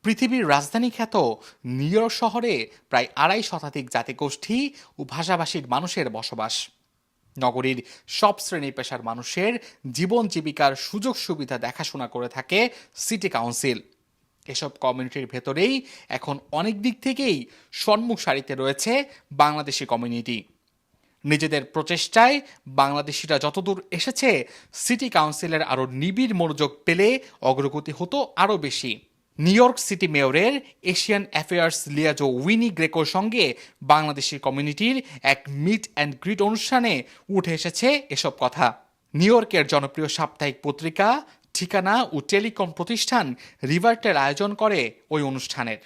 পৃথিবীর রাজধানী খ্যাত নিউ ইয়র্ক শহরে প্রায় ২৫০ শতাধিক জাতিগোষ্ঠী ও ভাষাভাষীর মানুষের বসবাস। নগরীর সব শ্রেণী পেশার মানুষের জীবন জীবিকার সুযোগ সুবিধা দেখাশোনা করে থাকে সিটি কাউন্সিল। এসব কমিউনিটির ভেতরেই এখন অনেক দিক থেকেই সম্মুখ সারিতে রয়েছে বাংলাদেশি কমিউনিটি। নিজেদের প্রচেষ্টায় বাংলাদেশিরা যতদূর এসেছে, সিটি কাউন্সিলের আরও নিবিড় মনোযোগ পেলে অগ্রগতি হতো আরও বেশি। নিউ ইয়র্ক সিটি মেয়রের এশিয়ান অ্যাফেয়ার্স লিয়াজো উইনি গ্রেকোর সঙ্গে বাংলাদেশি কমিউনিটির এক মিট অ্যান্ড গ্রিট অনুষ্ঠানে উঠে এসেছে এসব কথা। নিউ ইয়র্কের জনপ্রিয় সাপ্তাহিক পত্রিকা, ঠিকানা ও টেলিকম প্রতিষ্ঠান রিভার্টের আয়োজন করে ওই অনুষ্ঠানের।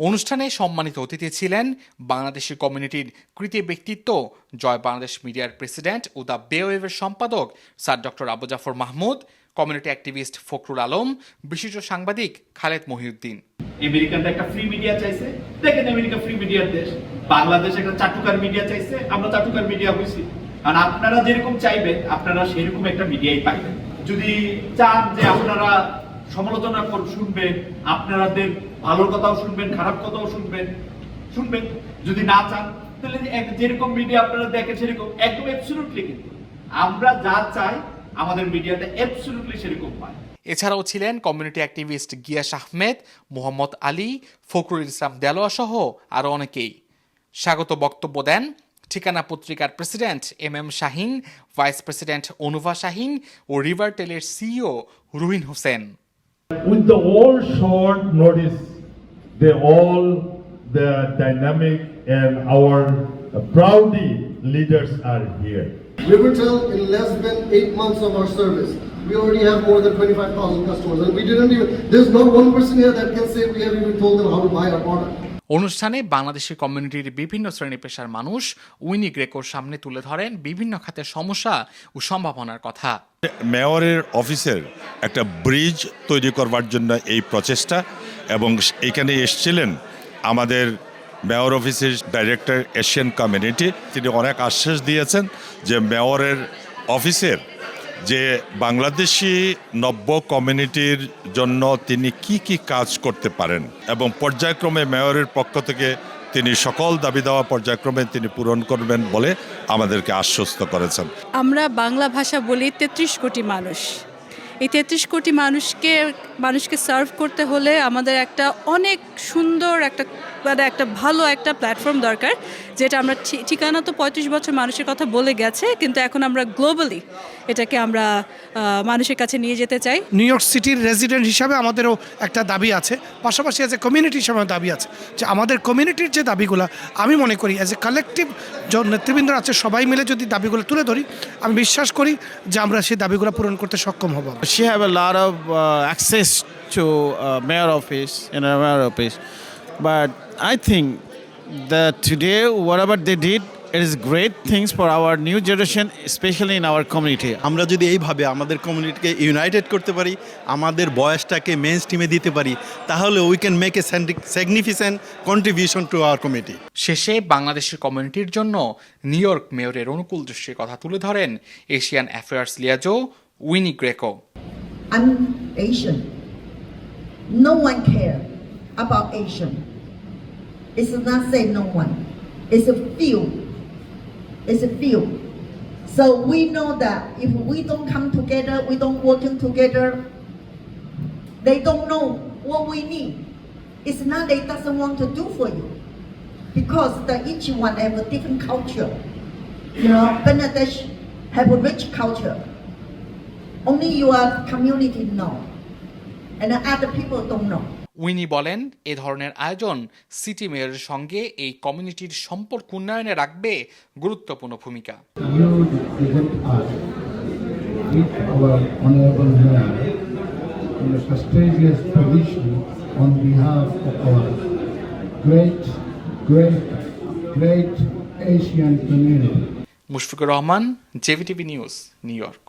অনুষ্ঠানে সম্মানিত অতিথি ছিলেন বাংলাদেশি কমিউনিটির কৃতি ব্যক্তিত্ব, জয় বাংলাদেশ মিডিয়ার প্রেসিডেন্ট ও দ্য বে ওয়েভের সম্পাদক sir doctor Abu Jafar Mahmud, community activist Fakhrul Alam, বিশিষ্ট সাংবাদিক খালেদ মহিউদ্দিন। আমেরিকানরা একটা ফ্রি মিডিয়া চাইছে, দেখেন আমেরিকা ফ্রি মিডিয়ার দেশ। বাংলাদেশ একটা চাটুকার মিডিয়া চাইছে, আমরা চাটুকার মিডিয়া হইছি। আর আপনারা যেরকম চাইবেন আপনারা সেরকম একটা মিডিয়াই পাইবেন। যদি চান যে আপনারা সমালোচনা শুনবেন, আপনাদের ভালো কথাও শুনবেন, খারাপ কথাও শুনবেন। যদি না চান তাহলে যেরকম মিডিয়া আপনারা দেখেন সেরকম একদম অ্যাবসলিউটলি, কিন্তু আমরা যা চাই আমাদের মিডিয়াটা অ্যাবসলিউটলি সেরকম পায়। এছাড়াও ছিলেন কমিউনিটি অ্যাক্টিভিস্ট গিয়াস আহমেদ, মোহাম্মদ আলী, ফখরুল ইসলাম দেলোয়া সহ আরও অনেকেই। স্বাগত বক্তব্য দেন ঠিকানা পত্রিকার president M Shahin, vice president Anuva Shahin ও রিভারটেলের CEO Ruhin Hossain. With the all short notice, the dynamic and our proudly leaders are here. Rivertel, in less than 8 months of our service, we already have more than 25,000 customers, and there's not one person here that can say we have even told them how to buy our product. অনুষ্ঠানে বাংলাদেশি কমিউনিটির বিভিন্ন শ্রেণী পেশার মানুষ Winnie গ্রেকোর সামনে তুলে ধরেন বিভিন্ন খাতের সমস্যা ও সম্ভাবনার কথা। মেয়রের অফিসের একটা ব্রিজ তৈরি করবার জন্য এই প্রচেষ্টা, এবং এখানে এসেছিলেন আমাদের মেয়র অফিসের ডাইরেক্টর এশিয়ান কমিউনিটি। তিনি অনেক আশ্বাস দিয়েছেন যে মেয়রের অফিসের যে বাংলাদেশি নব্য কমিউনিটির জন্য তিনি কি কাজ করতে পারেন, এবং পর্যায়ক্রমে মেয়রের পক্ষ থেকে তিনি সকল দাবি দেওয়া পর্যায়ক্রমে তিনি পূরণ করবেন বলে আমাদেরকে আশ্বস্ত করেছেন। আমরা বাংলা ভাষা বলি ৩৩ কোটি মানুষ। এই ৩৩ কোটি মানুষকে সার্ভ করতে হলে আমাদের একটা অনেক সুন্দর একটা ভালো একটা প্ল্যাটফর্ম দরকার, যেটা আমরা ঠিকানা তো ৩৫ বছর মানুষের কথা বলে গেছে, কিন্তু এখন আমরা গ্লোবালি এটাকে আমরা মানুষের কাছে নিয়ে যেতে চাই। নিউ ইয়র্ক সিটির রেজিডেন্ট হিসাবে আমাদেরও একটা দাবি আছে, পাশাপাশি অ্যাজ এ কমিউনিটি হিসাবে দাবি আছে, যে আমাদের কমিউনিটির যে দাবিগুলো আমি মনে করি অ্যাজ এ কালেকটিভ নেতৃবৃন্দ আছে, সবাই মিলে যদি দাবিগুলো তুলে ধরি, আমি বিশ্বাস করি যে আমরা সেই দাবিগুলো পূরণ করতে সক্ষম হব। She have a lot of access to mayor office in a mayor office, but I think that today whatever they did, it is great things for our new generation, especially in our community. আমরা যদি এইভাবে আমাদের কমিউনিটিকে United করতে পারি, আমাদের বয়সটাকে main স্ট্রিমে দিতে পারি, তাহলে we can make a significant contribution to our community. শেষে বাংলাদেশের কমিউনিটির জন্য নিউ ইয়র্ক মেয়রের অনুকূল দৃষ্টির কথা তুলে ধরেন Asian affairs liaison Winnie Greco. I'm Asian. No one care about Asian. It's not say no one. It's a few. It's a few. So we know that if we don't come together, we don't working together, they don't know what we need. It's not they doesn't want to do for you, because each one have a different culture. You know, Bangladesh have a rich culture. Only your community know, and the other people don't know. Winnie বলেন, এ ধরনের আয়োজন city মেয়রের সঙ্গে এই কমিউনিটির সম্পর্ক উন্নয়নে রাখবে গুরুত্বপূর্ণ ভূমিকা। Mushfiqur Rahman, JVTV news, New York.